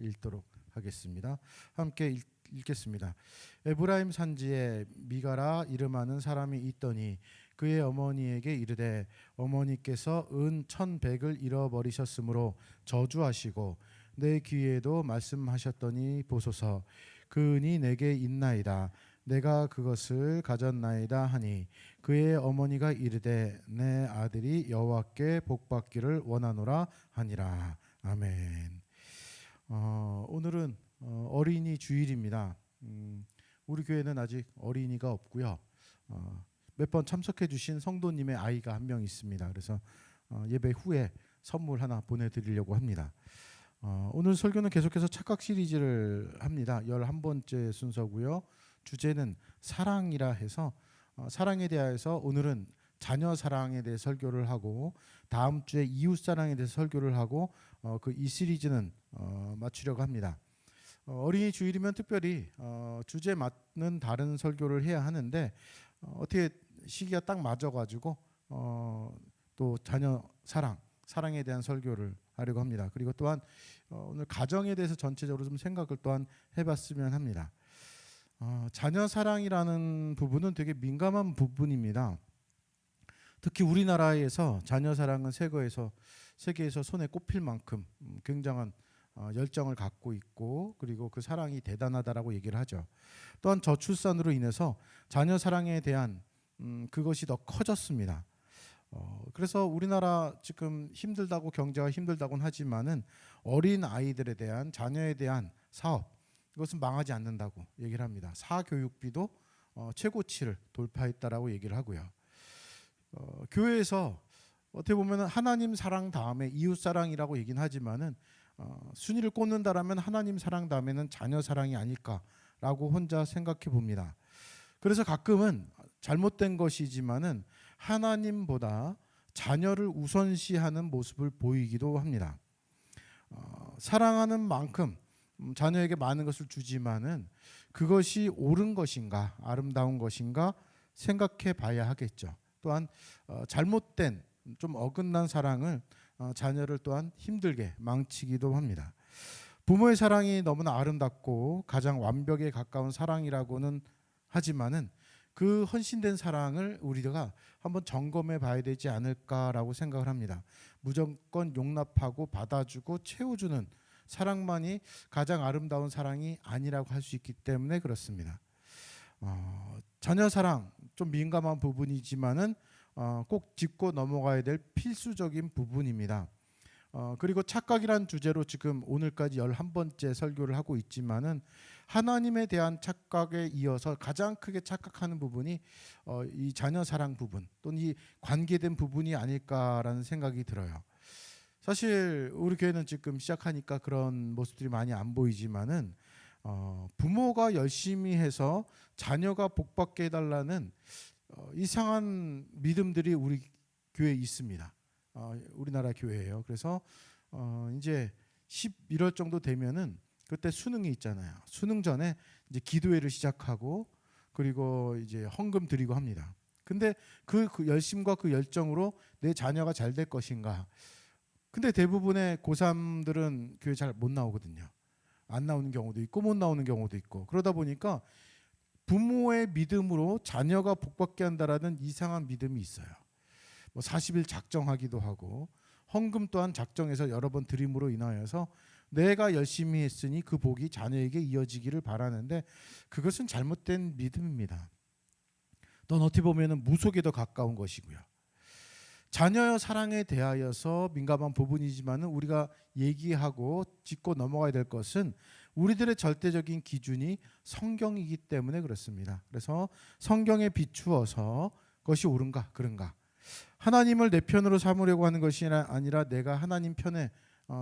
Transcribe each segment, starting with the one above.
읽도록 하겠습니다. 함께 읽겠습니다. 에브라임 산지에 미가라 이름하는 사람이 있더니 그의 어머니에게 이르되 어머니께서 은 1,100을 잃어버리셨으므로 저주하시고 내 귀에도 말씀하셨더니 보소서 그 은이 내게 있나이다. 내가 그것을 가졌나이다 하니 그의 어머니가 이르되 내 아들이 여호와께 복받기를 원하노라 하니라. 아멘. 오늘은 어린이 주일입니다. 우리 교회는 아직 어린이가 없고요. 몇 번 참석해 주신 성도님의 아이가 한 명 있습니다. 그래서 예배 후에 선물 하나 보내드리려고 합니다. 오늘 설교는 계속해서 착각 시리즈를 합니다. 11번째 순서고요. 주제는 사랑이라 해서 사랑에 대해서 오늘은 자녀 사랑에 대해 설교를 하고 다음 주에 이웃 사랑에 대해서 설교를 하고 이 시리즈는 마치려고 합니다. 어린이 주일이면 특별히 주제 맞는 다른 설교를 해야 하는데 어떻게 시기가 딱 맞아가지고 또 자녀 사랑에 대한 설교를 하려고 합니다. 그리고 또한 오늘 가정에 대해서 전체적으로 좀 생각을 또한 해봤으면 합니다. 자녀 사랑이라는 부분은 되게 민감한 부분입니다. 특히 우리나라에서 자녀 사랑은 세계에서 손에 꼽힐 만큼 굉장한 열정을 갖고 있고 그리고 그 사랑이 대단하다라고 얘기를 하죠. 또한 저출산으로 인해서 자녀 사랑에 대한 그것이 더 커졌습니다. 그래서 우리나라 지금 힘들다고 경제가 힘들다고는 하지만은 어린 아이들에 대한 자녀에 대한 사업 이것은 망하지 않는다고 얘기를 합니다. 사교육비도 최고치를 돌파했다라고 얘기를 하고요. 교회에서 어떻게 보면 하나님 사랑 다음에 이웃 사랑이라고 얘기는 하지만은 순위를 꼽는다라면 하나님 사랑 다음에는 자녀 사랑이 아닐까라고 혼자 생각해 봅니다. 그래서 가끔은 잘못된 것이지만은 하나님보다 자녀를 우선시하는 모습을 보이기도 합니다. 사랑하는 만큼 자녀에게 많은 것을 주지만은 그것이 옳은 것인가 아름다운 것인가 생각해 봐야 하겠죠. 또한 잘못된 좀 어긋난 사랑을 자녀를 또한 힘들게 망치기도 합니다. 부모의 사랑이 너무나 아름답고 가장 완벽에 가까운 사랑이라고는 하지만은 그 헌신된 사랑을 우리가 한번 점검해 봐야 되지 않을까라고 생각을 합니다. 무조건 용납하고 받아주고 채워주는 사랑만이 가장 아름다운 사랑이 아니라고 할 수 있기 때문에 그렇습니다. 자녀 사랑 좀 민감한 부분이지만은 꼭 짚고 넘어가야 될 필수적인 부분입니다. 그리고 착각이란 주제로 지금 오늘까지 11번째 설교를 하고 있지만은 하나님에 대한 착각에 이어서 가장 크게 착각하는 부분이 이 자녀 사랑 부분 또는 이 관계된 부분이 아닐까라는 생각이 들어요. 사실 우리 교회는 지금 시작하니까 그런 모습들이 많이 안 보이지만은 부모가 열심히 해서 자녀가 복받게 해달라는 이상한 믿음들이 우리 교회에 있습니다. 우리나라 교회예요. 그래서 이제 11월 정도 되면은 그때 수능이 있잖아요. 수능 전에 이제 기도회를 시작하고 그리고 이제 헌금 드리고 합니다. 근데 그 열심과 그 열정으로 내 자녀가 잘 될 것인가? 근데 대부분의 고3들은 교회 잘 못 나오거든요. 안 나오는 경우도 있고 못 나오는 경우도 있고 그러다 보니까 부모의 믿음으로 자녀가 복받게 한다라는 이상한 믿음이 있어요. 40일 작정하기도 하고 헌금 또한 작정해서 여러 번 드림으로 인하여서 내가 열심히 했으니 그 복이 자녀에게 이어지기를 바라는데 그것은 잘못된 믿음입니다. 넌 어떻게 보면 무속에 더 가까운 것이고요. 자녀의 사랑에 대하여서 민감한 부분이지만 우리가 얘기하고 짚고 넘어가야 될 것은 우리들의 절대적인 기준이 성경이기 때문에 그렇습니다. 그래서 성경에 비추어서 그것이 옳은가 그른가 하나님을 내 편으로 삼으려고 하는 것이 아니라 내가 하나님 편에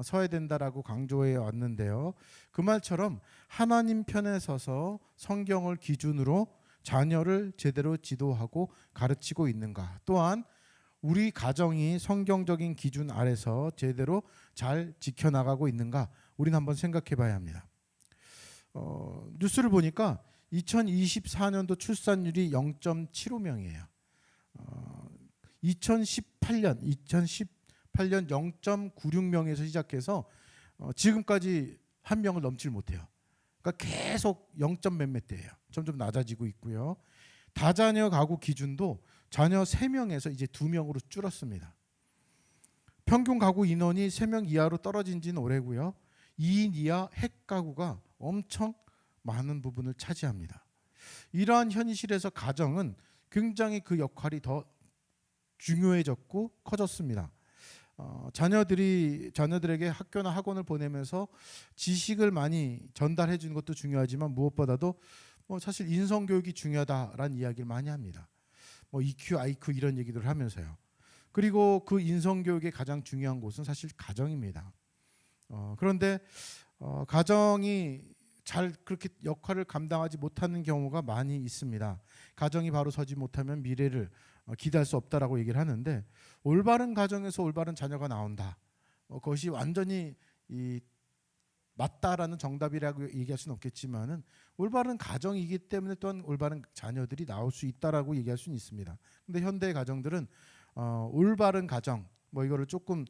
서야 된다라고 강조해 왔는데요. 그 말처럼 하나님 편에 서서 성경을 기준으로 자녀를 제대로 지도하고 가르치고 있는가 또한 우리 가정이 성경적인 기준 아래서 제대로 잘 지켜나가고 있는가 우리는 한번 생각해 봐야 합니다. 뉴스를 보니까 2024년도 출산율이 0.75명이에요. 2018년 0.96명에서 시작해서 지금까지 한 명을 넘질 못해요. 그러니까 계속 0점 몇몇 대예요. 점점 낮아지고 있고요. 다자녀 가구 기준도 자녀 3명에서 이제 2명으로 줄었습니다. 평균 가구 인원이 3명 이하로 떨어진 지는 오래고요. 2인 이하 핵 가구가 엄청 많은 부분을 차지합니다. 이러한 현실에서 가정은 굉장히 그 역할이 더 중요해졌고 커졌습니다. 자녀들에게 학교나 학원을 보내면서 지식을 많이 전달해 주는 것도 중요하지만 무엇보다도 사실 인성 교육이 중요하다라는 이야기를 많이 합니다. EQ, IQ 이런 얘기들을 하면서요. 그리고 그 인성 교육의 가장 중요한 곳은 사실 가정입니다. 그런데 가정이 잘 그렇게 역할을 감당하지 못하는 경우가 많이 있습니다. 가정이 바로 서지 못하면 미래를 기대할 수 없다라고 얘기를 하는데, 올바른 가정에서 올바른 자녀가 나온다. 그것이 완전히 맞다라는 정답이라고 얘기할 수는 없겠지만은 올바른 가정이기 때문에 또한 올바른 자녀들이 나올 수 있다라고 얘기할 수는 있습니다. 근데 현대 가정들은 올바른 가정, 이거를 조금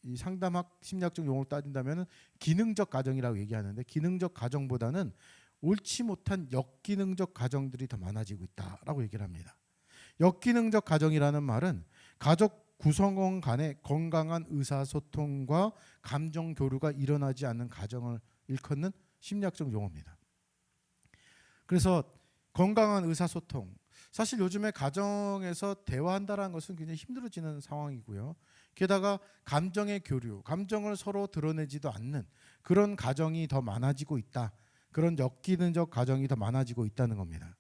이 상담학 심리학적 용어로 따진다면은 기능적 가정이라고 얘기하는데, 기능적 가정보다는 옳지 못한 역기능적 가정들이 더 많아지고 있다라고 얘기를 합니다. 역기능적 가정이라는 말은 가족 구성원 간의 건강한 의사소통과 감정 교류가 일어나지 않는 가정을 일컫는 심리학적 용어입니다. 그래서 건강한 의사소통, 사실 요즘에 가정에서 대화한다는 것은 굉장히 힘들어지는 상황이고요. 게다가 감정의 교류, 감정을 서로 드러내지도 않는 그런 가정이 더 많아지고 있다. 그런 역기능적 가정이 더 많아지고 있다는 겁니다.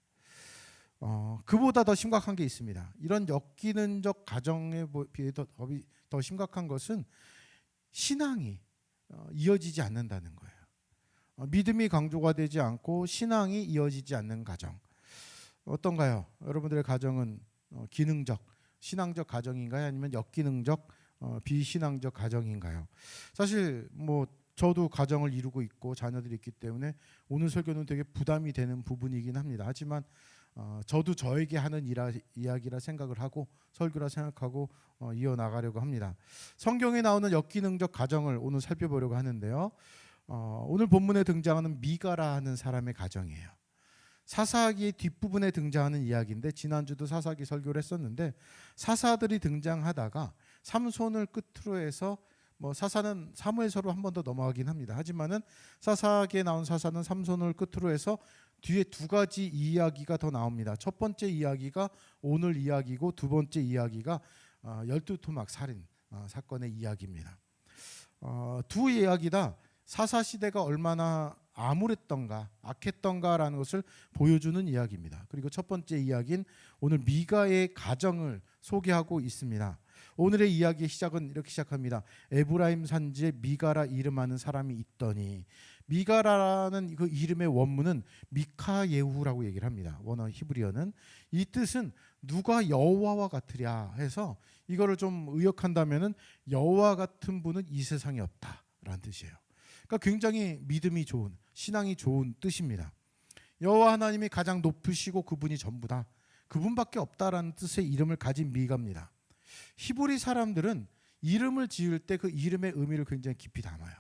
그보다 더 심각한 게 있습니다. 이런 역기능적 가정에 비해 더 심각한 것은 신앙이 이어지지 않는다는 거예요. 믿음이 강조가 되지 않고 신앙이 이어지지 않는 가정. 어떤가요? 여러분들의 가정은 기능적, 신앙적 가정인가요? 아니면 역기능적, 비신앙적 가정인가요? 사실 저도 가정을 이루고 있고 자녀들이 있기 때문에 오늘 설교는 되게 부담이 되는 부분이긴 합니다. 하지만 저도 저에게 하는 이야기라 생각을 하고 설교라 생각하고 이어나가려고 합니다. 성경에 나오는 역기능적 가정을 오늘 살펴보려고 하는데요. 오늘 본문에 등장하는 미가라 하는 사람의 가정이에요. 사사기의 뒷부분에 등장하는 이야기인데, 지난주도 사사기 설교를 했었는데, 사사들이 등장하다가 삼손을 끝으로 해서 사사는 사무엘서로 한 번 더 넘어가긴 합니다. 하지만은 사사기에 나온 사사는 삼손을 끝으로 해서 뒤에 2가지 이야기가 더 나옵니다. 첫 번째 이야기가 오늘 이야기고, 두 번째 이야기가 12토막 살인 사건의 이야기입니다. 두 이야기 다 사사시대가 얼마나 암울했던가 악했던가라는 것을 보여주는 이야기입니다. 그리고 첫 번째 이야기는 오늘 미가의 가정을 소개하고 있습니다. 오늘의 이야기의 시작은 이렇게 시작합니다. 에브라임 산지에 미가라 이름하는 사람이 있더니, 미가라라는 그 이름의 원문은 미카예후라고 얘기를 합니다. 원어 히브리어는. 이 뜻은 누가 여호와와 같으랴 해서 이거를 좀 의역한다면은 여호와 같은 분은 이 세상에 없다라는 뜻이에요. 그러니까 굉장히 믿음이 좋은, 신앙이 좋은 뜻입니다. 여호와 하나님이 가장 높으시고 그분이 전부다, 그분밖에 없다라는 뜻의 이름을 가진 미가입니다. 히브리 사람들은 이름을 지을 때 그 이름의 의미를 굉장히 깊이 담아요.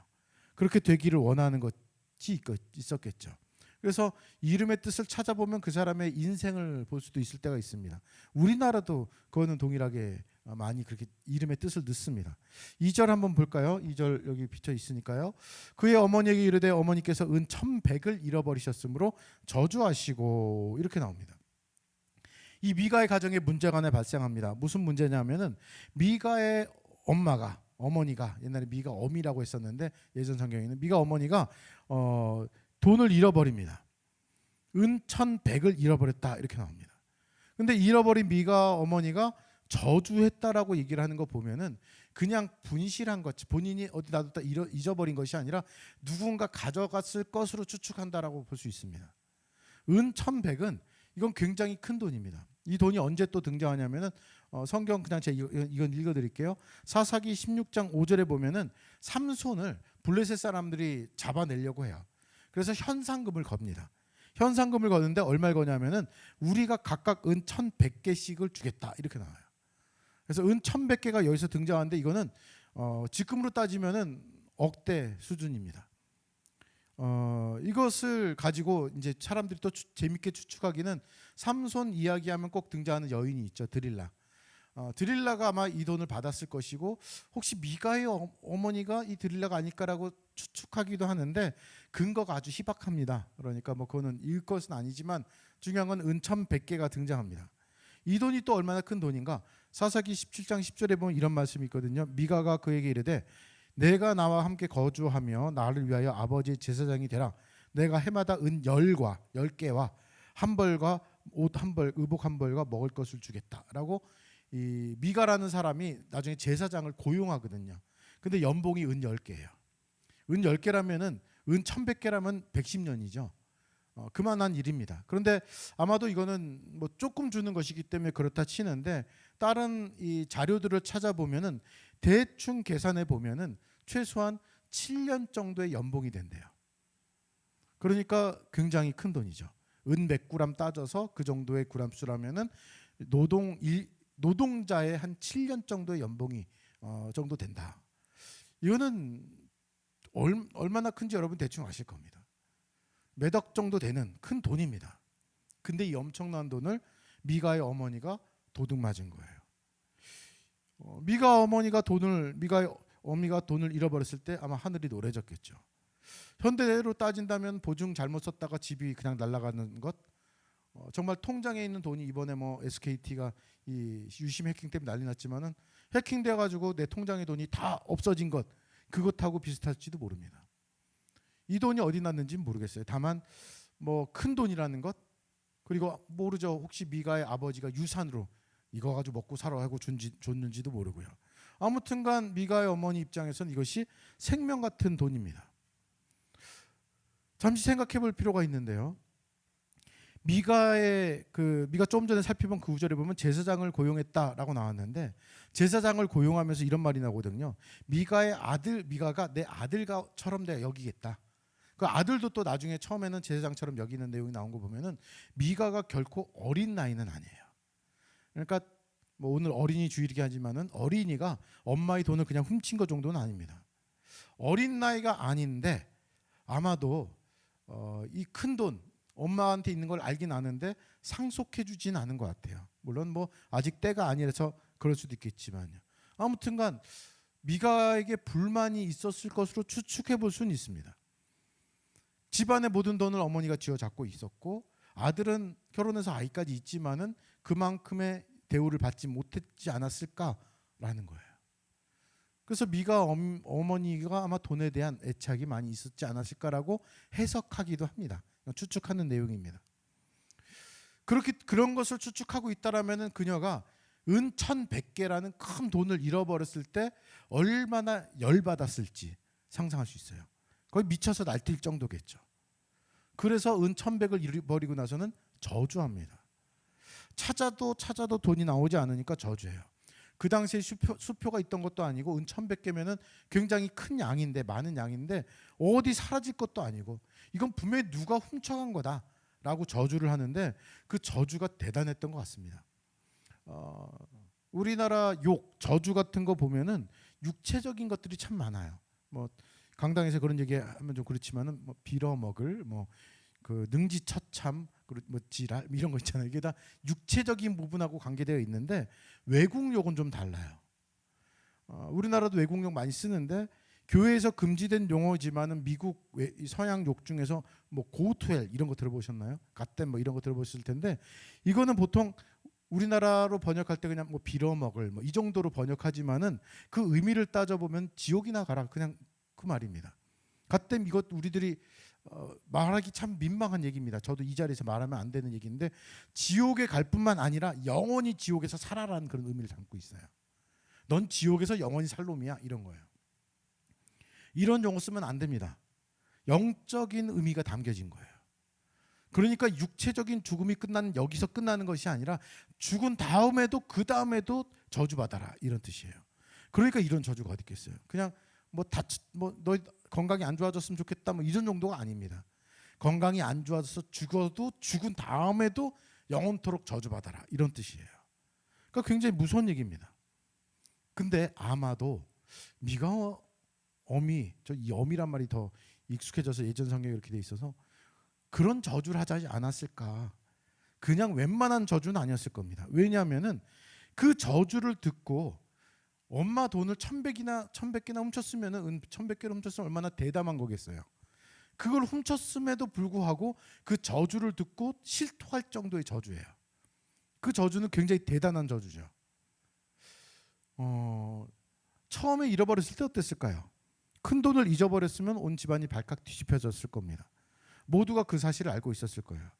그렇게 되기를 원하는 것이 있었겠죠. 그래서 이름의 뜻을 찾아보면 그 사람의 인생을 볼 수도 있을 때가 있습니다. 우리나라도 그거는 동일하게 많이 그렇게 이름의 뜻을 넣습니다. 2절 한번 볼까요? 2절 여기 비쳐 있으니까요. 그의 어머니에게 이르되 어머니께서 은 1,100을 잃어버리셨으므로 저주하시고, 이렇게 나옵니다. 이 미가의 가정에 문제가 하나 발생합니다. 무슨 문제냐면은 미가의 어머니가 옛날에 미가 어미라고 했었는데, 예전 성경에는 미가 어머니가 돈을 잃어버립니다. 은 1,100을 잃어버렸다, 이렇게 나옵니다. 근데 잃어버린 미가 어머니가 저주했다라고 얘기를 하는 거 보면은 그냥 분실한 것, 본인이 어디 놔뒀다 잊어버린 것이 아니라 누군가 가져갔을 것으로 추측한다라고 볼 수 있습니다. 은 1,100은 이건 굉장히 큰 돈입니다. 이 돈이 언제 또 등장하냐면은 성경 그냥 제가 이건 읽어드릴게요. 사사기 16장 5절에 보면은 삼손을 블레셋 사람들이 잡아내려고 해요. 그래서 현상금을 겁니다. 현상금을 거는데 얼마를 거냐면은 우리가 각각 은 1,100개씩을 주겠다, 이렇게 나와요. 그래서 은 1,100개가 여기서 등장하는데, 이거는 지금으로 따지면은 억대 수준입니다. 이것을 가지고 이제 사람들이 또 재밌게 추측하기는 삼손 이야기하면 꼭 등장하는 여인이 있죠. 드릴라. 드릴라가 아마 이 돈을 받았을 것이고 혹시 미가의 어머니가 이 드릴라가 아닐까라고 추측하기도 하는데 근거가 아주 희박합니다. 그러니까 뭐 그거는 이것은 아니지만 중요한 건 은 1,100개가 등장합니다. 이 돈이 또 얼마나 큰 돈인가? 사사기 17장 10절에 보면 이런 말씀이 있거든요. 미가가 그에게 이르되 내가 나와 함께 거주하며 나를 위하여 아버지의 제사장이 되라. 내가 해마다 은 10개와 한 벌과 옷 한 벌, 의복 한 벌과 먹을 것을 주겠다라고 이 미가라는 사람이 나중에 제사장을 고용하거든요. 근데 연봉이 은 10개예요. 은 10개라면은 은 1,100개라면 110년이죠. 그만한 일입니다. 그런데 아마도 이거는 뭐 조금 주는 것이기 때문에 그렇다 치는데 다른 이 자료들을 찾아보면은 대충 계산해 보면은 최소한 7년 정도의 연봉이 된대요. 그러니까 굉장히 큰 돈이죠. 은 100g 따져서 그 정도의 그람수라면은 노동자의 한 7년 정도의 연봉이 정도 된다. 이거는 얼마나 큰지 여러분 대충 아실 겁니다. 몇 억 정도 되는 큰 돈입니다. 근데 이 엄청난 돈을 미가의 어머니가 도둑 맞은 거예요. 미가의 어미가 돈을 잃어버렸을 때 아마 하늘이 노래졌겠죠. 현대로 따진다면 보증 잘못 썼다가 집이 그냥 날아가는 것, 정말 통장에 있는 돈이 이번에 뭐 SKT가 이 유심 해킹 때문에 난리 났지만은 해킹돼 가지고 내 통장의 돈이 다 없어진 것, 그것하고 비슷할지도 모릅니다. 이 돈이 어디 났는지는 모르겠어요. 다만 뭐 큰 돈이라는 것, 그리고 모르죠. 혹시 미가의 아버지가 유산으로 이거 가지고 먹고 살아 하고 줬는지도 모르고요. 아무튼간 미가의 어머니 입장에서는 이것이 생명 같은 돈입니다. 잠시 생각해 볼 필요가 있는데요. 미가 조금 전에 살펴본 그 구절에 보면 제사장을 고용했다라고 나왔는데 제사장을 고용하면서 이런 말이 나오거든요. 미가가 내 아들처럼 내가 여기겠다. 그 아들도 또 나중에 처음에는 제사장처럼 여기는 내용이 나온 거 보면은 미가가 결코 어린 나이는 아니에요. 그러니까 뭐 오늘 어린이 주일이긴 하지만은 어린이가 엄마의 돈을 그냥 훔친 것 정도는 아닙니다. 어린 나이가 아닌데 아마도 이 큰 돈 엄마한테 있는 걸 알긴 아는데 상속해 주진 않은 것 같아요. 물론 뭐 아직 때가 아니라서 그럴 수도 있겠지만요. 아무튼간 미가에게 불만이 있었을 것으로 추측해 볼 수는 있습니다. 집안의 모든 돈을 어머니가 쥐어잡고 있었고 아들은 결혼해서 아이까지 있지만은 그만큼의 대우를 받지 못했지 않았을까라는 거예요. 그래서 미가 어머니가 아마 돈에 대한 애착이 많이 있었지 않았을까라고 해석하기도 합니다. 추측하는 내용입니다. 그런 것을 추측하고 있다라면은 그녀가 은 1,100개라는 큰 돈을 잃어버렸을 때 얼마나 열받았을지 상상할 수 있어요. 거의 미쳐서 날뛸 정도겠죠. 그래서 은 1,100을 잃어버리고 나서는 저주합니다. 찾아도 돈이 나오지 않으니까 저주해요. 그 당시에 수표가 있던 것도 아니고 은 1,100개면은 굉장히 큰 양인데 많은 양인데 어디 사라질 것도 아니고 이건 분명히 누가 훔쳐간 거다라고 저주를 하는데 그 저주가 대단했던 것 같습니다. 우리나라 저주 같은 거 보면은 육체적인 것들이 참 많아요. 뭐 강당에서 그런 얘기하면 좀 그렇지만은 뭐 빌어먹을 그 능지처참 뭐 지랄 이런 거 있잖아요. 이게 다 육체적인 부분하고 관계되어 있는데 외국욕은 좀 달라요. 우리나라도 외국욕 많이 쓰는데 교회에서 금지된 용어지만은 미국 서양 욕 중에서 뭐 고투엘 이런 거 들어보셨나요? 갓댐 뭐 이런 거 들어보셨을 텐데 이거는 보통 우리나라로 번역할 때 그냥 뭐 빌어먹을 뭐 이 정도로 번역하지만은 그 의미를 따져보면 지옥이나 가라 그냥 그 말입니다. 갓댐 이것 우리들이 말하기 참 민망한 얘기입니다. 저도 이 자리에서 말하면 안 되는 얘기인데 지옥에 갈 뿐만 아니라 영원히 지옥에서 살아라는 그런 의미를 담고 있어요. 넌 지옥에서 영원히 살 놈이야 이런 거예요. 이런 용어 쓰면 안 됩니다. 영적인 의미가 담겨진 거예요. 그러니까 육체적인 죽음이 여기서 끝나는 것이 아니라 죽은 다음에도 그 다음에도 저주받아라 이런 뜻이에요. 그러니까 이런 저주가 어디 있겠어요. 그냥 너 건강이 안 좋아졌으면 좋겠다 뭐 이런 정도가 아닙니다. 건강이 안 좋아져서 죽어도 죽은 다음에도 영원토록 저주받아라 이런 뜻이에요. 그러니까 굉장히 무서운 얘기입니다. 근데 아마도 미가 이 어미란 말이 더 익숙해져서 예전 성경에 이렇게 돼 있어서 그런 저주를 하지 않았을까. 그냥 웬만한 저주는 아니었을 겁니다. 왜냐하면은 그 저주를 듣고 엄마 돈을 1,100개나 훔쳤으면은 1,100개를 훔쳤으면 얼마나 대담한 거겠어요. 그걸 훔쳤음에도 불구하고 그 저주를 듣고 실토할 정도의 저주예요. 그 저주는 굉장히 대단한 저주죠. 처음에 잃어버렸을 때 어땠을까요? 큰 돈을 잊어버렸으면 온 집안이 발칵 뒤집혀졌을 겁니다. 모두가 그 사실을 알고 있었을 거예요.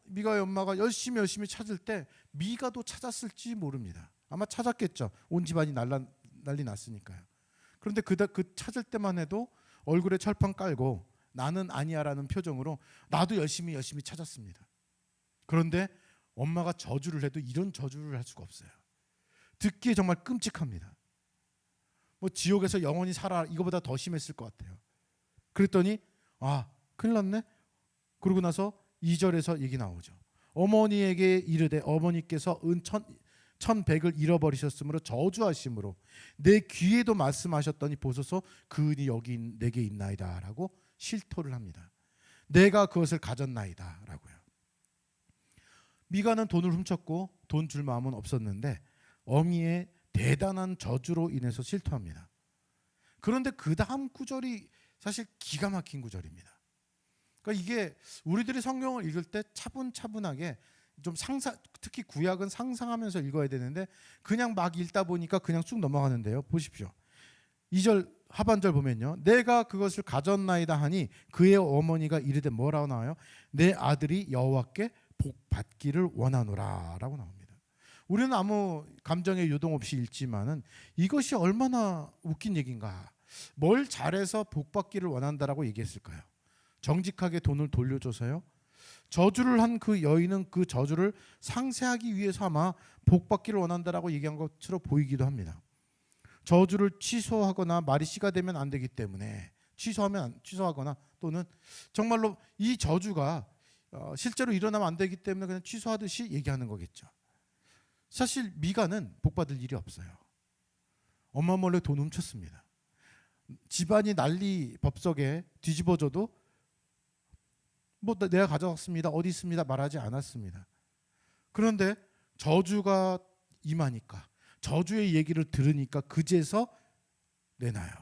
미가의 엄마가 열심히 찾을 때 미가도 찾았을지 모릅니다. 아마 찾았겠죠. 온 집안이 난리 났으니까요. 그런데 그 찾을 때만 해도 얼굴에 철판 깔고 나는 아니야라는 표정으로 나도 열심히 찾았습니다. 그런데 엄마가 저주를 해도 이런 저주를 할 수가 없어요. 듣기에 정말 끔찍합니다. 뭐 지옥에서 영원히 살아 이거보다 더 심했을 것 같아요. 그랬더니 큰일 났네. 그러고 나서 2절에서 얘기 나오죠. 어머니에게 이르되 어머니께서 은 1,100을 잃어버리셨으므로 저주하심으로 내 귀에도 말씀하셨더니 보소서 그 은이 여기 내게 있나이다 라고 실토를 합니다. 내가 그것을 가졌나이다 라고요. 미가는 돈을 훔쳤고 돈 줄 마음은 없었는데 어미의 대단한 저주로 인해서 실토합니다. 그런데 그 다음 구절이 사실 기가 막힌 구절입니다. 그러니까 이게 우리들이 성경을 읽을 때 차분차분하게 좀 특히 구약은 상상하면서 읽어야 되는데 그냥 막 읽다 보니까 그냥 쑥 넘어가는데요. 보십시오. 2절 하반절 보면요. 내가 그것을 가졌나이다 하니 그의 어머니가 이르되 뭐라고 나와요? 내 아들이 여호와께 복 받기를 원하노라 라고 나옵니다. 우리는 아무 감정의 요동 없이 읽지만은 이것이 얼마나 웃긴 얘기인가. 뭘 잘해서 복 받기를 원한다라고 얘기했을까요? 정직하게 돈을 돌려줘서요. 저주를 한 그 여인은 그 저주를 상쇄하기 위해서 아마 복 받기를 원한다라고 얘기한 것처럼 보이기도 합니다. 저주를 취소하거나 말이 씨가 되면 안 되기 때문에 취소하거나 또는 정말로 이 저주가 실제로 일어나면 안 되기 때문에 그냥 취소하듯이 얘기하는 거겠죠. 사실 미가는 복 받을 일이 없어요. 엄마 몰래 돈 훔쳤습니다. 집안이 난리 법석에 뒤집어져도 내가 가져왔습니다. 어디 있습니다. 말하지 않았습니다. 그런데 저주가 임하니까 저주의 얘기를 들으니까 그제서 내놔요.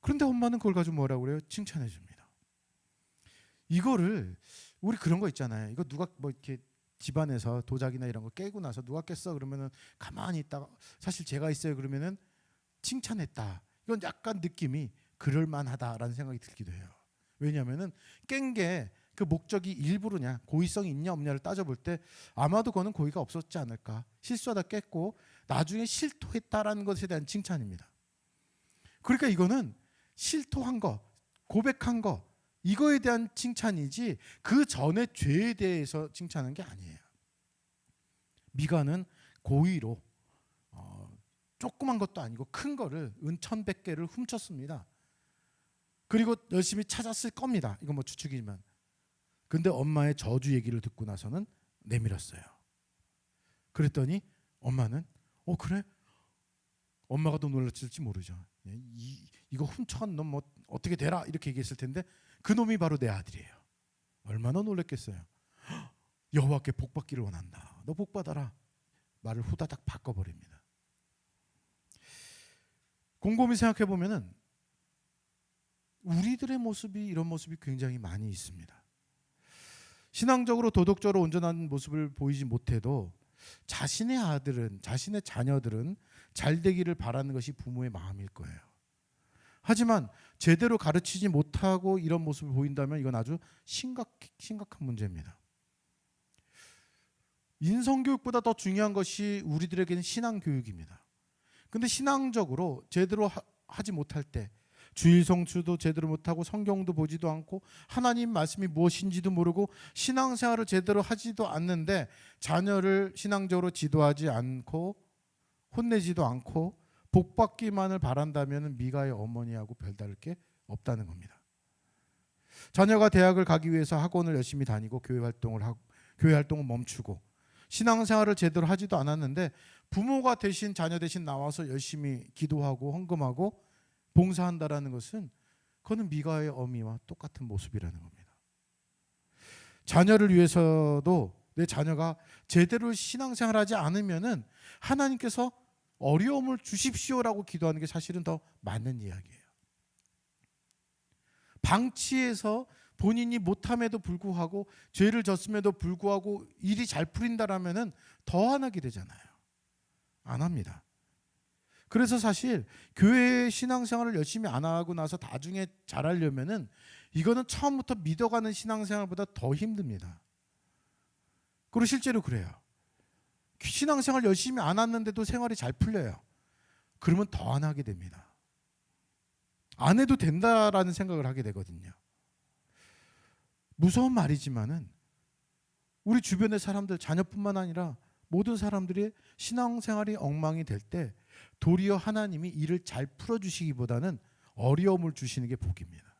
그런데 엄마는 그걸 가지고 뭐라고 그래요? 칭찬해 줍니다. 이거를 우리 그런 거 있잖아요. 이거 누가 뭐 이렇게 집안에서 도자기나 이런 거 깨고 나서 누가 깼어 그러면은 가만히 있다가 사실 제가 있어요 그러면은 칭찬했다. 이건 약간 느낌이 그럴만하다라는 생각이 들기도 해요. 왜냐하면은 깬 게 그 목적이 일부러냐 고의성이 있냐 없냐를 따져볼 때 아마도 그거는 고의가 없었지 않을까. 실수하다 깼고 나중에 실토했다라는 것에 대한 칭찬입니다. 그러니까 이거는 실토한 거 고백한 거 이거에 대한 칭찬이지 그 전의 죄에 대해서 칭찬한 게 아니에요. 미가는 고의로 조그만 것도 아니고 큰 거를 은 1,100개를 훔쳤습니다. 그리고 열심히 찾았을 겁니다. 이건 뭐 추측이지만. 근데 엄마의 저주 얘기를 듣고 나서는 내밀었어요. 그랬더니 엄마는 그래? 엄마가 더 놀랐을지 모르죠. 이거 훔쳐간 놈 뭐 어떻게 되라 이렇게 얘기했을 텐데 그 놈이 바로 내 아들이에요. 얼마나 놀랐겠어요. 여호와께 복 받기를 원한다. 너 복 받아라. 말을 후다닥 바꿔버립니다. 곰곰이 생각해 보면은 우리들의 모습이 이런 모습이 굉장히 많이 있습니다. 신앙적으로 도덕적으로 온전한 모습을 보이지 못해도 자신의 아들은 자신의 자녀들은 잘 되기를 바라는 것이 부모의 마음일 거예요. 하지만 제대로 가르치지 못하고 이런 모습을 보인다면 이건 아주 심각한 문제입니다. 인성교육보다 더 중요한 것이 우리들에게는 신앙교육입니다. 근데 신앙적으로 제대로 하지 못할 때 주일 성수도 제대로 못하고 성경도 보지도 않고 하나님 말씀이 무엇인지도 모르고 신앙생활을 제대로 하지도 않는데 자녀를 신앙적으로 지도하지 않고 혼내지도 않고 복받기만을 바란다면 미가의 어머니하고 별다를 게 없다는 겁니다. 자녀가 대학을 가기 위해서 학원을 열심히 다니고 교회 활동을 멈추고 신앙생활을 제대로 하지도 않았는데 부모가 대신 자녀 대신 나와서 열심히 기도하고 헌금하고 봉사한다라는 것은 그거는 미가의 어미와 똑같은 모습이라는 겁니다. 자녀를 위해서도 내 자녀가 제대로 신앙생활하지 않으면은 하나님께서 어려움을 주십시오라고 기도하는 게 사실은 더 맞는 이야기예요. 방치해서 본인이 못함에도 불구하고 죄를 졌음에도 불구하고 일이 잘 풀린다라면은 더 안 하게 되잖아요. 안 합니다. 그래서 사실 교회 신앙생활을 열심히 안 하고 나서 나중에 잘하려면은 이거는 처음부터 믿어가는 신앙생활보다 더 힘듭니다. 그리고 실제로 그래요. 신앙생활 열심히 안 했는데도 생활이 잘 풀려요. 그러면 더 안 하게 됩니다. 안 해도 된다라는 생각을 하게 되거든요. 무서운 말이지만은 우리 주변의 사람들, 자녀뿐만 아니라 모든 사람들이 신앙생활이 엉망이 될 때 도리어 하나님이 일을 잘 풀어주시기보다는 어려움을 주시는 게 복입니다.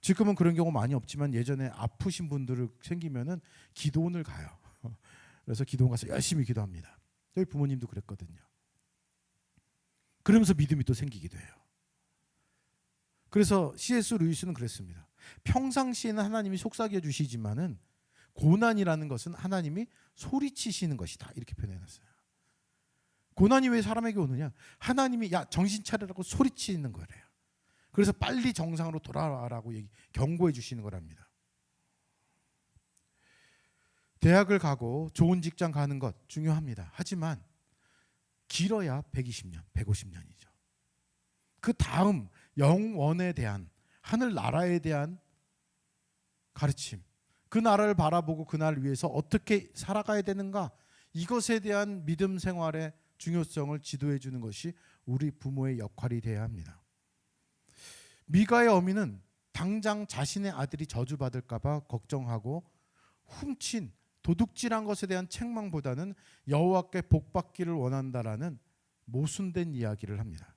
지금은 그런 경우 많이 없지만 예전에 아프신 분들 생기면은 기도원을 가요. 그래서 기도원 가서 열심히 기도합니다. 저희 부모님도 그랬거든요. 그러면서 믿음이 또 생기기도 해요. 그래서 C.S. 루이스는 그랬습니다. 평상시에는 하나님이 속삭여 주시지만은 고난이라는 것은 하나님이 소리치시는 것이다. 이렇게 표현해놨어요. 고난이 왜 사람에게 오느냐? 하나님이 야 정신 차리라고 소리치는 거래요. 그래서 빨리 정상으로 돌아와라고 경고해 주시는 거랍니다. 대학을 가고 좋은 직장 가는 것 중요합니다. 하지만 길어야 120년, 150년이죠. 그 다음 영원에 대한 하늘 나라에 대한 가르침, 그 나라를 바라보고 그 나라를 위해서 어떻게 살아가야 되는가, 이것에 대한 믿음 생활의 중요성을 지도해 주는 것이 우리 부모의 역할이 되어야 합니다. 미가의 어미는 당장 자신의 아들이 저주받을까 봐 걱정하고 훔친 도둑질한 것에 대한 책망보다는 여호와께 복받기를 원한다라는 모순된 이야기를 합니다.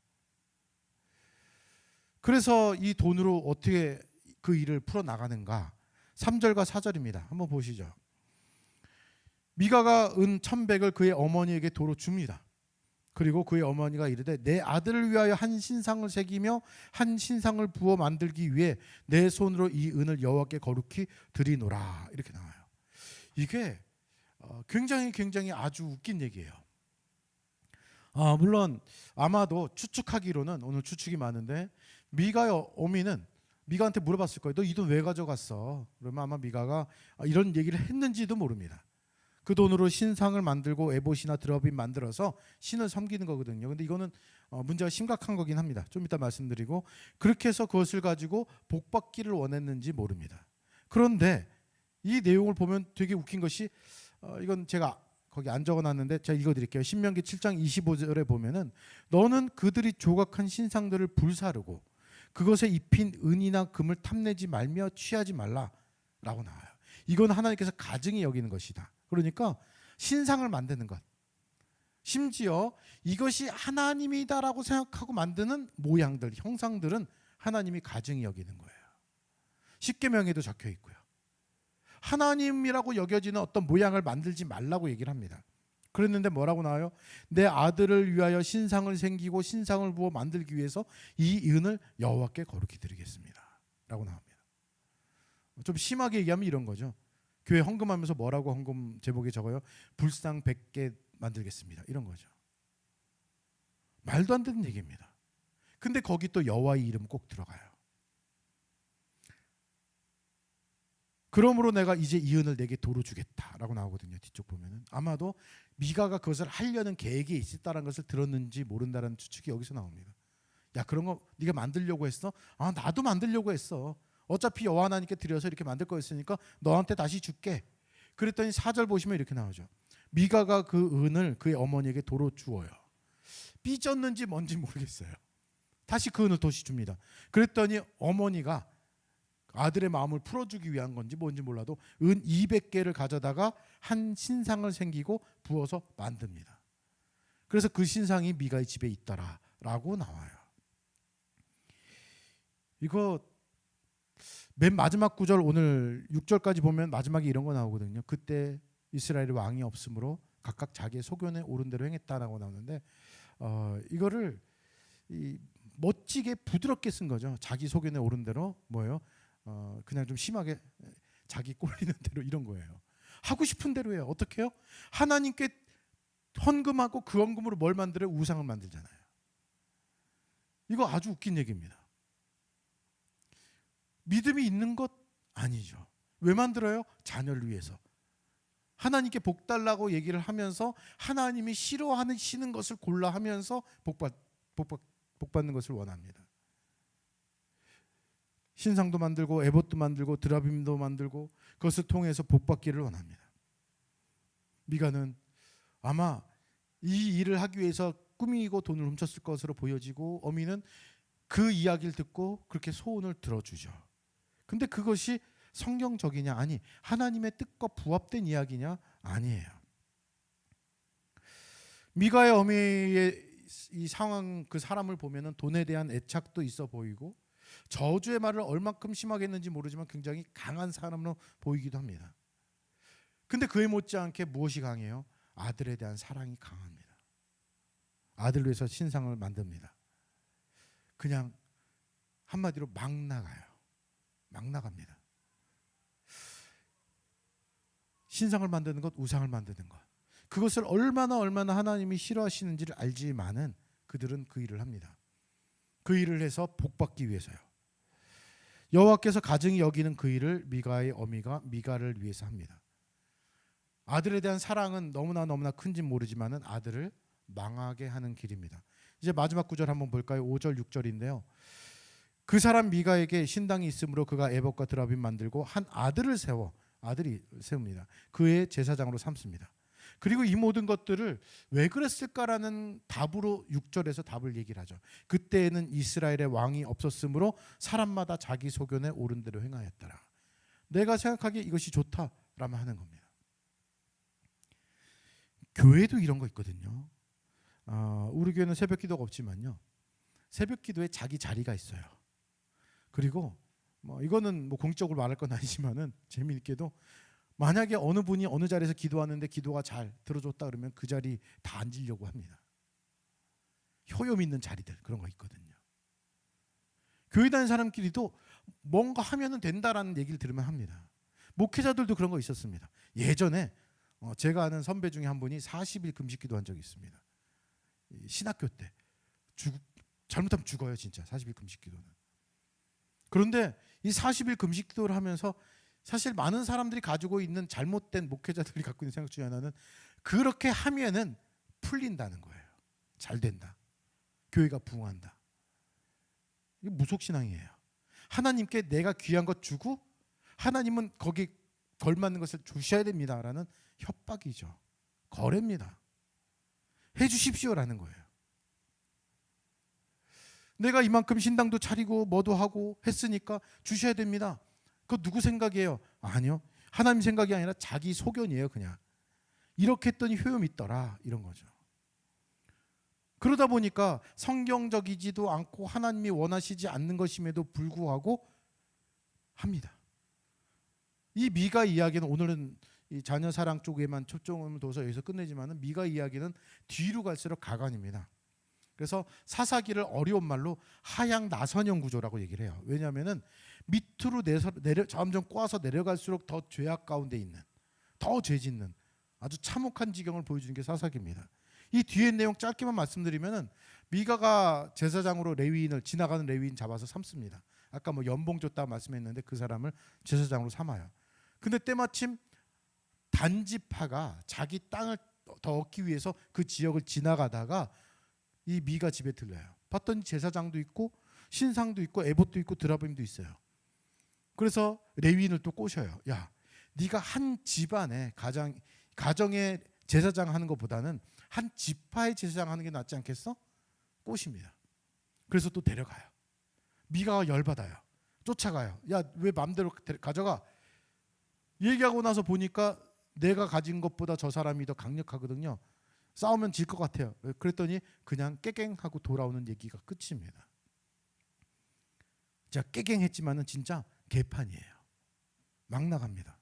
그래서 이 돈으로 어떻게 그 일을 풀어나가는가? 3절과 4절입니다. 한번 보시죠. 미가가 은 1,100을 그의 어머니에게 도로 줍니다. 그리고 그의 어머니가 이르되 내 아들을 위하여 한 신상을 새기며 한 신상을 부어 만들기 위해 내 손으로 이 은을 여호와께 거룩히 드리노라. 이렇게 나와요. 이게 굉장히 아주 웃긴 얘기예요. 물론 아마도 추측하기로는, 오늘 추측이 많은데, 미가의 어미는 미가한테 물어봤을 거예요. 너 이 돈 왜 가져갔어? 그러면 아마 미가가 이런 얘기를 했는지도 모릅니다. 그 돈으로 신상을 만들고 에봇이나 드러빔 만들어서 신을 섬기는 거거든요. 근데 이거는 문제가 심각한 거긴 합니다. 좀 이따 말씀드리고, 그렇게 해서 그것을 가지고 복받기를 원했는지 모릅니다. 그런데 이 내용을 보면 되게 웃긴 것이, 이건 제가 거기 안 적어놨는데 제가 읽어드릴게요. 신명기 7장 25절에 보면은 너는 그들이 조각한 신상들을 불사르고 그것에 입힌 은이나 금을 탐내지 말며 취하지 말라라고 나와요. 이건 하나님께서 가증히 여기는 것이다. 그러니까 신상을 만드는 것, 심지어 이것이 하나님이다라고 생각하고 만드는 모양들, 형상들은 하나님이 가증히 여기는 거예요. 십계명에도 적혀 있고요. 하나님이라고 여겨지는 어떤 모양을 만들지 말라고 얘기를 합니다. 그랬는데 뭐라고 나와요? 내 아들을 위하여 신상을 생기고 신상을 부어 만들기 위해서 이 은을 여호와께 거룩히 드리겠습니다 라고 나옵니다. 좀 심하게 얘기하면 이런 거죠. 교회 헌금하면서 뭐라고 헌금 제목에 적어요? 불상 100개 만들겠습니다, 이런 거죠. 말도 안 되는 얘기입니다. 근데 거기 또 여호와의 이름 꼭 들어가요. 그러므로 내가 이제 이 은을 내게 도로 주겠다라고 나오거든요. 뒤쪽 보면은 아마도 미가가 그것을 하려는 계획이 있었다는 것을 들었는지 모른다는 추측이 여기서 나옵니다. 야, 그런 거 네가 만들려고 했어? 나도 만들려고 했어. 어차피 여호와 하나님께 드려서 이렇게 만들 거였으니까 너한테 다시 줄게. 그랬더니 4절 보시면 이렇게 나오죠. 미가가 그 은을 그의 어머니에게 도로 주어요. 삐졌는지 뭔지 모르겠어요. 다시 그 은을 다시 줍니다. 그랬더니 어머니가 아들의 마음을 풀어주기 위한 건지 뭔지 몰라도 은 200개를 가져다가 한 신상을 생기고 부어서 만듭니다. 그래서 그 신상이 미가의 집에 있더라라고 나와요. 이거 맨 마지막 구절, 오늘 6절까지 보면 마지막에 이런 거 나오거든요. 그때 이스라엘의 왕이 없으므로 각각 자기의 소견에 옳은 대로 행했다라고 나오는데, 이거를 이 멋지게 부드럽게 쓴 거죠. 자기 소견에 오른 대로 뭐예요? 그냥 좀 심하게 자기 꼴리는 대로 이런 거예요. 하고 싶은 대로 해요. 어떻게 해요? 하나님께 헌금하고 그 헌금으로 뭘 만들어요? 우상을 만들잖아요. 이거 아주 웃긴 얘기입니다. 믿음이 있는 것 아니죠. 왜 만들어요? 자녀를 위해서. 하나님께 복 달라고 얘기를 하면서 하나님이 싫어하시는 것을 골라 하면서 복 받는 것을 원합니다. 신상도 만들고 에봇도 만들고 드라빔도 만들고 그것을 통해서 복 받기를 원합니다. 미가는 아마 이 일을 하기 위해서 꾸미고 돈을 훔쳤을 것으로 보여지고 어미는 그 이야기를 듣고 그렇게 소원을 들어주죠. 근데 그것이 성경적이냐? 아니, 하나님의 뜻과 부합된 이야기냐? 아니에요. 미가의 어미의 이 상황, 그 사람을 보면은 돈에 대한 애착도 있어 보이고 저주의 말을 얼만큼 심하게 했는지 모르지만 굉장히 강한 사람으로 보이기도 합니다. 근데 그에 못지않게 무엇이 강해요? 아들에 대한 사랑이 강합니다. 아들을 위해서 신상을 만듭니다. 그냥 한마디로 막 나가요. 막 나갑니다. 신상을 만드는 것, 우상을 만드는 것, 그것을 얼마나 하나님이 싫어하시는지를 알지만은 그들은 그 일을 합니다. 그 일을 해서 복받기 위해서요. 여호와께서 가증히 여기는 그 일을 미가의 어미가 미가를 위해서 합니다. 아들에 대한 사랑은 너무나 큰지 모르지만은 아들을 망하게 하는 길입니다. 이제 마지막 구절 한번 볼까요? 5절 6절인데요. 그 사람 미가에게 신당이 있으므로 그가 에봇과 드라빔 만들고 한 아들을 세웁니다. 그의 제사장으로 삼습니다. 그리고 이 모든 것들을 왜 그랬을까라는 답으로 6절에서 답을 얘기를 하죠. 그때에는 이스라엘의 왕이 없었으므로 사람마다 자기 소견에 옳은 대로 행하였더라. 내가 생각하기에 이것이 좋다라면 하는 겁니다. 교회도 이런 거 있거든요. 우리 교회는 새벽 기도가 없지만요. 새벽 기도에 자기 자리가 있어요. 그리고 이거는 공적으로 말할 건 아니지만은 재미있게도 만약에 어느 분이 어느 자리에서 기도하는데 기도가 잘 들어줬다 그러면 그 자리 다 앉으려고 합니다. 효용 있는 자리들 그런 거 있거든요. 교회 다니는 사람끼리도 뭔가 하면은 된다라는 얘기를 들으면 합니다. 목회자들도 그런 거 있었습니다. 예전에 제가 아는 선배 중에 한 분이 40일 금식 기도한 적이 있습니다. 신학교 때 잘못하면 죽어요 진짜 40일 금식 기도는. 그런데 이 40일 금식 기도를 하면서 사실 많은 사람들이 가지고 있는 잘못된 목회자들이 갖고 있는 생각 중에 하나는 그렇게 하면은 풀린다는 거예요. 잘 된다. 교회가 부흥한다. 이게 무속신앙이에요. 하나님께 내가 귀한 것 주고 하나님은 거기 걸맞는 것을 주셔야 됩니다라는 협박이죠. 거래입니다. 해주십시오라는 거예요. 내가 이만큼 신당도 차리고 뭐도 하고 했으니까 주셔야 됩니다. 그거 누구 생각이에요? 아니요. 하나님 생각이 아니라 자기 소견이에요. 그냥 이렇게 했더니 효용이 있더라 이런 거죠. 그러다 보니까 성경적이지도 않고 하나님이 원하시지 않는 것임에도 불구하고 합니다. 이 미가 이야기는 오늘은 이 자녀 사랑 쪽에만 초점을 둬서 여기서 끝내지만은 미가 이야기는 뒤로 갈수록 가관입니다. 그래서 사사기를 어려운 말로 하향 나선형 구조라고 얘기를 해요. 왜냐하면은 밑으로 점점 꼬아서 내려갈수록 더 죄악 가운데 있는, 더 죄짓는 아주 참혹한 지경을 보여주는 게 사사기입니다. 이 뒤에 내용 짧게만 말씀드리면은 미가가 제사장으로 지나가는 레위인 잡아서 삼습니다. 아까 연봉 줬다 말씀했는데 그 사람을 제사장으로 삼아요. 근데 때마침 단지파가 자기 땅을 더 얻기 위해서 그 지역을 지나가다가 이 미가 집에 들려요. 봤더니 제사장도 있고 신상도 있고 에봇도 있고 드라빔도 있어요. 그래서 레위인을 또 꼬셔요. 야, 네가 한 집안에 가정의 제사장 하는 것보다는 한 지파의 제사장 하는 게 낫지 않겠어? 꼬십니다. 그래서 또 데려가요. 미가가 열받아요. 쫓아가요. 야, 왜 마음대로 가져가? 얘기하고 나서 보니까 내가 가진 것보다 저 사람이 더 강력하거든요. 싸우면 질 것 같아요. 그랬더니 그냥 깨갱하고 돌아오는 얘기가 끝입니다. 제가 깨갱했지만은 진짜 개판이에요. 막 나갑니다.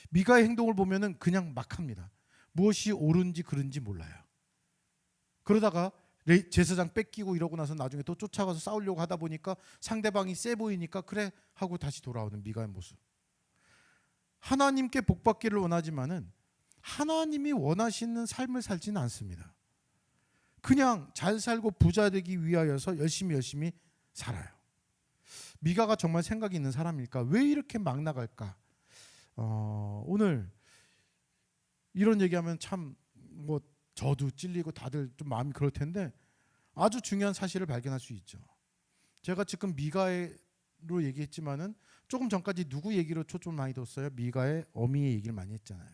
미가의 행동을 보면은 그냥 막 합니다. 무엇이 옳은지 그른지 몰라요. 그러다가 제사장 뺏기고 이러고 나서 나중에 또 쫓아가서 싸우려고 하다 보니까 상대방이 세 보이니까 그래 하고 다시 돌아오는 미가의 모습. 하나님께 복받기를 원하지만은 하나님이 원하시는 삶을 살지는 않습니다. 그냥 잘 살고 부자 되기 위하여서 열심히 살아요. 미가가 정말 생각이 있는 사람일까? 왜 이렇게 막 나갈까? 오늘 이런 얘기하면 참 뭐 저도 찔리고 다들 좀 마음이 그럴 텐데 아주 중요한 사실을 발견할 수 있죠. 제가 지금 미가로 얘기했지만은 조금 전까지 누구 얘기로 초점을 많이 뒀어요? 미가의 어미의 얘기를 많이 했잖아요.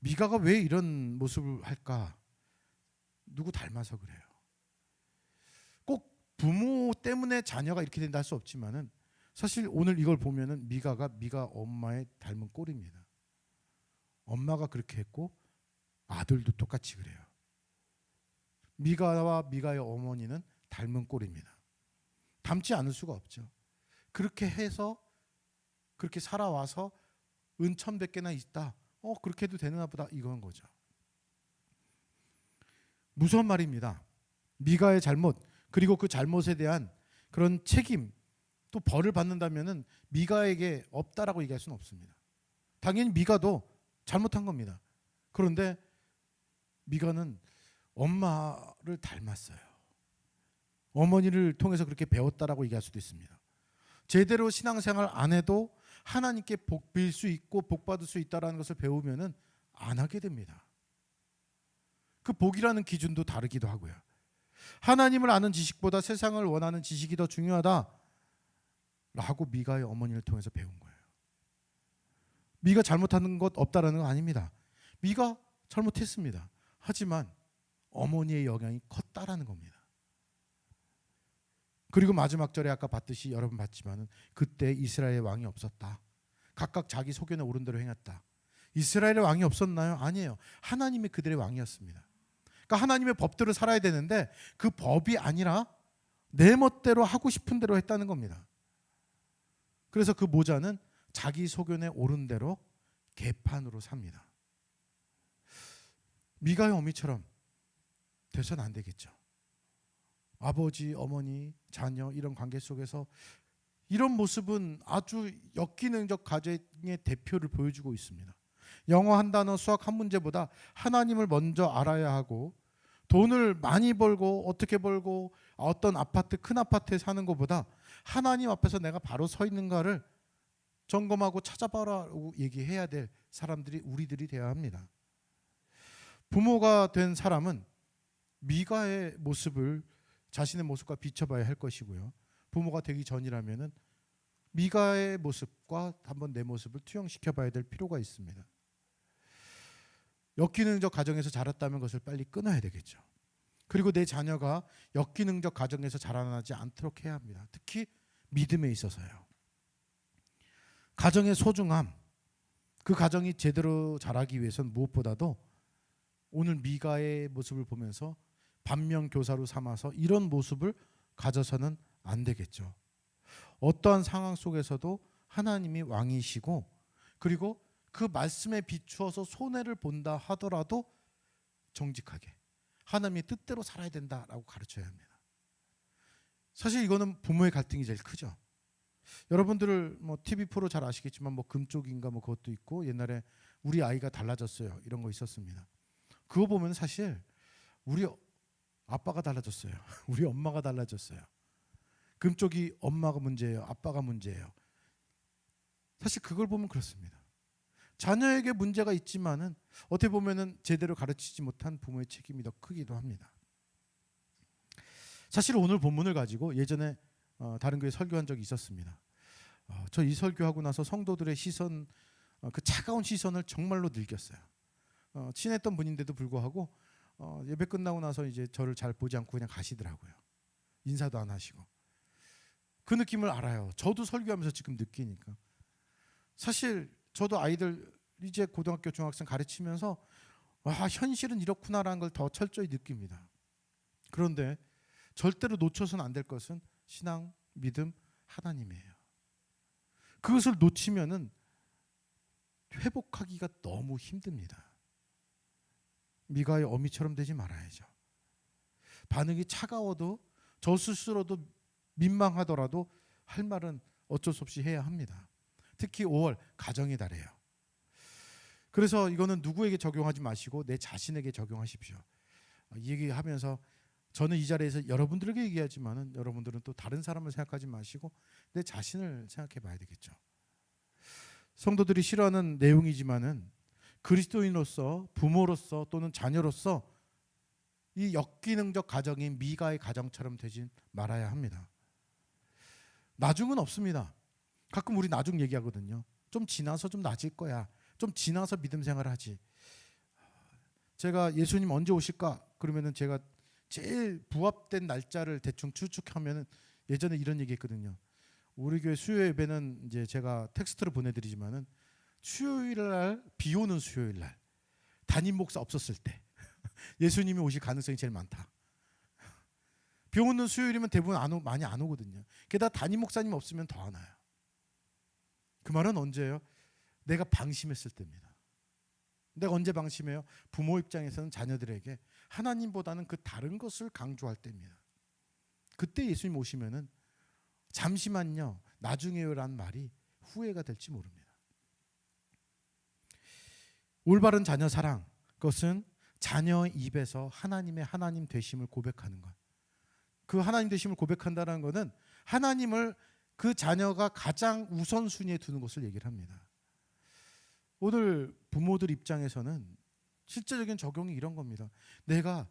미가가 왜 이런 모습을 할까? 누구 닮아서 그래요. 꼭 부모 때문에 자녀가 이렇게 된다 할 수 없지만은 사실 오늘 이걸 보면은 미가 엄마의 닮은 꼴입니다. 엄마가 그렇게 했고 아들도 똑같이 그래요. 미가와 미가의 어머니는 닮은 꼴입니다. 닮지 않을 수가 없죠. 그렇게 해서 그렇게 살아와서 은 1,100개나 있다. 그렇게 해도 되나 보다 이건 거죠. 무서운 말입니다. 미가의 잘못 그리고 그 잘못에 대한 그런 책임 또 벌을 받는다면은 미가에게 없다라고 얘기할 수는 없습니다. 당연히 미가도 잘못한 겁니다. 그런데 미가는 엄마를 닮았어요. 어머니를 통해서 그렇게 배웠다라고 얘기할 수도 있습니다. 제대로 신앙생활 안 해도 하나님께 복 빌 수 있고 복 받을 수 있다라는 것을 배우면은 안 하게 됩니다. 그 복이라는 기준도 다르기도 하고요. 하나님을 아는 지식보다 세상을 원하는 지식이 더 중요하다라고 미가의 어머니를 통해서 배운 거예요. 미가 잘못하는 것 없다라는 건 아닙니다. 미가 잘못했습니다. 하지만 어머니의 영향이 컸다라는 겁니다. 그리고 마지막 절에 아까 봤듯이 여러분 봤지만은 그때 이스라엘의 왕이 없었다. 각각 자기 소견에 오른 대로 행했다. 이스라엘의 왕이 없었나요? 아니에요. 하나님이 그들의 왕이었습니다. 그러니까 하나님의 법대로 살아야 되는데 그 법이 아니라 내 멋대로 하고 싶은 대로 했다는 겁니다. 그래서 그 모자는 자기 소견에 오른 대로 개판으로 삽니다. 미가의 어미처럼 돼서는 안 되겠죠. 아버지, 어머니, 자녀 이런 관계 속에서 이런 모습은 아주 역기능적 가정의 대표를 보여주고 있습니다. 영어 한 단어, 수학 한 문제보다 하나님을 먼저 알아야 하고 돈을 많이 벌고 어떻게 벌고 어떤 아파트, 큰 아파트에 사는 것보다 하나님 앞에서 내가 바로 서 있는가를 점검하고 찾아봐라고 얘기해야 될 사람들이 우리들이 되어야 합니다. 부모가 된 사람은 미가의 모습을 자신의 모습과 비춰봐야 할 것이고요. 부모가 되기 전이라면은 미가의 모습과 한번 내 모습을 투영시켜봐야 될 필요가 있습니다. 역기능적 가정에서 자랐다면 그것을 빨리 끊어야 되겠죠. 그리고 내 자녀가 역기능적 가정에서 자라나지 않도록 해야 합니다. 특히 믿음에 있어서요. 가정의 소중함, 그 가정이 제대로 자라기 위해서는 무엇보다도 오늘 미가의 모습을 보면서 반면교사로 삼아서 이런 모습을 가져서는 안 되겠죠. 어떠한 상황 속에서도 하나님이 왕이시고 그리고 그 말씀에 비추어서 손해를 본다 하더라도 정직하게 하나님의 뜻대로 살아야 된다라고 가르쳐야 합니다. 사실 이거는 부모의 갈등이 제일 크죠. 여러분들 뭐 TV 프로 잘 아시겠지만 뭐 금쪽인가 뭐 그것도 있고 옛날에 우리 아이가 달라졌어요 이런 거 있었습니다. 그거 보면 사실 우리 아빠가 달라졌어요. 우리 엄마가 달라졌어요. 금쪽이 엄마가 문제예요. 아빠가 문제예요. 사실 그걸 보면 그렇습니다. 자녀에게 문제가 있지만은 어떻게 보면은 제대로 가르치지 못한 부모의 책임이 더 크기도 합니다. 사실 오늘 본문을 가지고 예전에 다른 교회 설교한 적이 있었습니다. 저 이 설교하고 나서 성도들의 시선, 그 차가운 시선을 정말로 느꼈어요. 친했던 분인데도 불구하고 예배 끝나고 나서 이제 저를 잘 보지 않고 그냥 가시더라고요. 인사도 안 하시고. 그 느낌을 알아요. 저도 설교하면서 지금 느끼니까. 사실 저도 아이들 이제 고등학교 중학생 가르치면서 와, 현실은 이렇구나라는 걸 더 철저히 느낍니다. 그런데 절대로 놓쳐서는 안 될 것은 신앙, 믿음, 하나님이에요. 그것을 놓치면은 회복하기가 너무 힘듭니다. 미가의 어미처럼 되지 말아야죠. 반응이 차가워도 저 스스로도 민망하더라도 할 말은 어쩔 수 없이 해야 합니다. 특히 5월 가정의 달이에요. 그래서 이거는 누구에게 적용하지 마시고 내 자신에게 적용하십시오. 이 얘기하면서 저는 이 자리에서 여러분들에게 얘기하지만은 여러분들은 또 다른 사람을 생각하지 마시고 내 자신을 생각해 봐야 되겠죠. 성도들이 싫어하는 내용이지만은 그리스도인으로서, 부모로서 또는 자녀로서 이 역기능적 가정인 미가의 가정처럼 되지 말아야 합니다. 나중은 없습니다. 가끔 우리 나중 얘기하거든요. 좀 지나서 좀 나아질 거야. 좀 지나서 믿음 생활을 하지. 제가 예수님 언제 오실까? 그러면은 제가 제일 부합된 날짜를 대충 추측하면은 예전에 이런 얘기했거든요. 우리 교회 수요 예배는 이제 제가 텍스트로 보내드리지만은 수요일 날, 비 오는 수요일 날, 담임 목사 없었을 때 예수님이 오실 가능성이 제일 많다. 비 오는 수요일이면 대부분 많이 안 오거든요. 게다가 담임 목사님 없으면 더 안 와요. 그 말은 언제예요? 내가 방심했을 때입니다. 내가 언제 방심해요? 부모 입장에서는 자녀들에게 하나님보다는 그 다른 것을 강조할 때입니다. 그때 예수님 오시면은 잠시만요, 나중에요라는 말이 후회가 될지 모릅니다. 올바른 자녀 사랑, 그것은 자녀의 입에서 하나님의 하나님 되심을 고백하는 것. 그 하나님 되심을 고백한다는 것은 하나님을 그 자녀가 가장 우선순위에 두는 것을 얘기를 합니다. 오늘 부모들 입장에서는 실제적인 적용이 이런 겁니다. 내가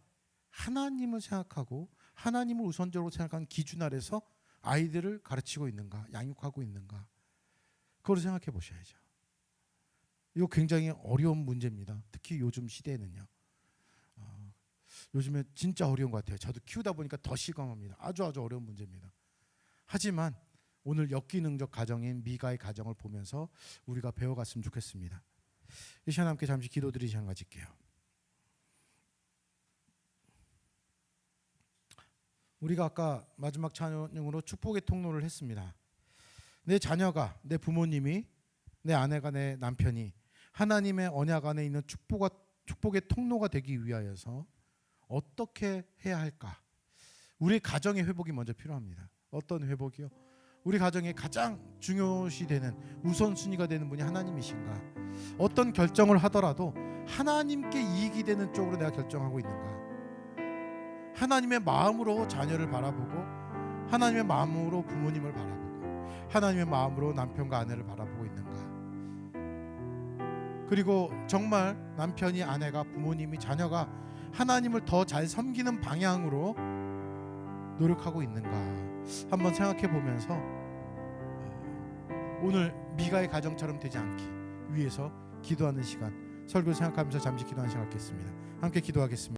하나님을 생각하고 하나님을 우선적으로 생각하는 기준 아래서 아이들을 가르치고 있는가, 양육하고 있는가, 그걸 생각해 보셔야죠. 이거 굉장히 어려운 문제입니다. 특히 요즘 시대에는요. 요즘에 진짜 어려운 것 같아요. 저도 키우다 보니까 더 실감합니다. 아주 어려운 문제입니다. 하지만 오늘 역기능적 가정인 미가의 가정을 보면서 우리가 배워갔으면 좋겠습니다. 이 시간 함께 잠시 기도드리는 시간 가질게요. 우리가 아까 마지막 찬양으로 축복의 통로를 했습니다. 내 자녀가, 내 부모님이, 내 아내가, 내 남편이 하나님의 언약 안에 있는 축복의 통로가 되기 위하여서 어떻게 해야 할까? 우리 가정의 회복이 먼저 필요합니다. 어떤 회복이요? 우리 가정에 가장 중요시 되는 우선순위가 되는 분이 하나님이신가? 어떤 결정을 하더라도 하나님께 이익이 되는 쪽으로 내가 결정하고 있는가? 하나님의 마음으로 자녀를 바라보고, 하나님의 마음으로 부모님을 바라보고, 하나님의 마음으로 남편과 아내를 바라보고 있는가? 그리고 정말 남편이, 아내가, 부모님이, 자녀가 하나님을 더 잘 섬기는 방향으로 노력하고 있는가 한번 생각해 보면서 오늘 미가의 가정처럼 되지 않기 위해서 기도하는 시간, 설교 생각하면서 잠시 기도하는 시간 갖겠습니다. 함께 기도하겠습니다.